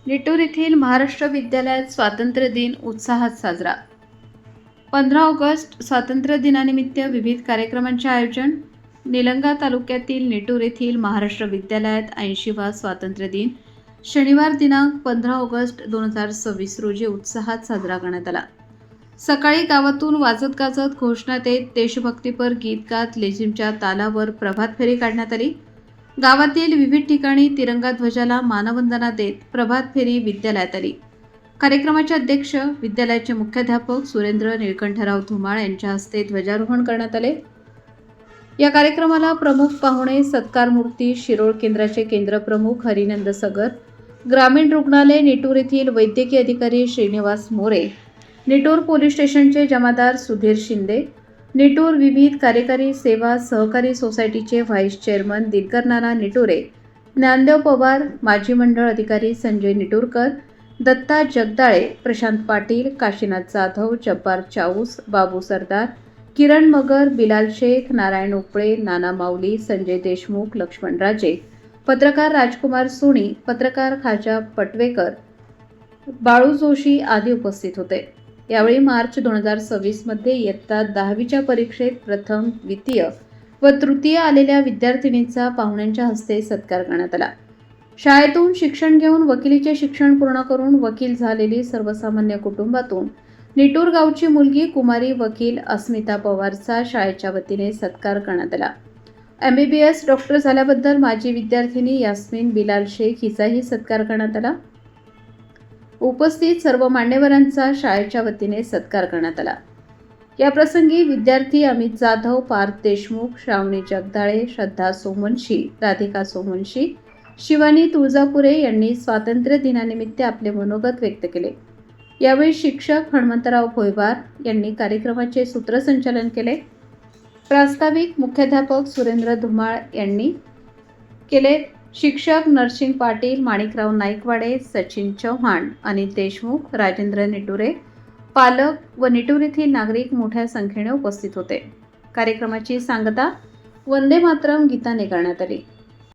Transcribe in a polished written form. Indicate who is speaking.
Speaker 1: निटूर येथील महाराष्ट्र विद्यालयात स्वातंत्र्य दिन उत्साहात साजरा. 15 ऑगस्ट स्वातंत्र्य दिनानिमित्त विविध कार्यक्रमांचे आयोजन. निलंगा तालुक्यातील निटूर येथील महाराष्ट्र विद्यालयात 80वा स्वातंत्र्य दिन शनिवार दिनांक 15 ऑगस्ट 2026 रोजी उत्साहात साजरा करण्यात आला. सकाळी गावातून वाजत गाजत घोषणा देत देशभक्तीपर गीत गात लेझिमच्या तालावर प्रभात फेरी काढण्यात आली. गावातील विविध ठिकाणी तिरंगा ध्वजाला मानवंदना देत प्रभात फेरी विद्यालयात आली. कार्यक्रमाचे अध्यक्ष विद्यालयाचे मुख्याध्यापक सुरेंद्र निळकंठराव धुमाळ यांच्या हस्ते ध्वजारोहण करण्यात आले. या कार्यक्रमाला प्रमुख पाहुणे सत्कार मूर्ती शिरोळ केंद्राचे केंद्रप्रमुख हरिनंद सगर, ग्रामीण रुग्णालय निटूर येथील वैद्यकीय अधिकारी श्रीनिवास मोरे, निटूर पोलीस स्टेशनचे जमादार सुधीर शिंदे, निटूर विविध कार्यकारी सेवा सहकारी सोसायटीचे व्हाईस चेअरमन दिनकर नाना निटुरे, ज्ञानदेव पवार, माजी मंडळ अधिकारी संजय निटूरकर, दत्ता जगदाळे, प्रशांत पाटील, काशीनाथ जाधव, जब्बार चाऊस, बाबू सरदार, किरण मगर, बिलाल शेख, नारायण उपळे, नाना माऊली, संजय देशमुख, लक्ष्मण राजे, पत्रकार राजकुमार सोनी, पत्रकार खाजा पटवेकर, बाळू जोशी आदी उपस्थित होते. यावेळी मार्च 2026 मध्ये इयत्ता 10वीच्या परीक्षेत प्रथम, द्वितीय व तृतीय आलेल्या विद्यार्थिनींचा पाहुण्यांच्या हस्ते सत्कार करण्यात आला. शाळेतून शिक्षण घेऊन वकिलीचे शिक्षण पूर्ण करून वकील झालेली सर्वसामान्य कुटुंबातून निटूर गावची मुलगी कुमारी वकील अस्मिता पवारचा शाळेच्या वतीने सत्कार करण्यात आला. MBBS डॉक्टर झाल्याबद्दल माजी विद्यार्थिनी यास्मिन बिलाल शेख हिचाही सत्कार करण्यात आला. उपस्थित सर्व मान्यवरांचा शाळेच्या वतीने सत्कार करण्यात आला. या प्रसंगी विद्यार्थी अमित जाधव, पार्थ देशमुख, श्रावणी जगदाळे, श्रद्धा सोमवंशी, राधिका सोमवंशी, शिवानी तुळजापुरे यांनी स्वातंत्र्य दिनानिमित्त आपले मनोगत व्यक्त केले. यावेळी शिक्षक हनुमंतराव भोयवार यांनी कार्यक्रमाचे सूत्रसंचालन केले. प्रास्ताविक मुख्याध्यापक सुरेंद्र धुमाळ यांनी केले. शिक्षक नरसिंग पाटील, माणिकराव नाईकवाडे, सचिन चव्हाण, अनिल देशमुख, राजेंद्र निटुरे, पालक व निटूर येथील नागरिक मोठ्या संख्येने उपस्थित होते. कार्यक्रमाची सांगता वंदे मातरम गीताने करण्यात आली.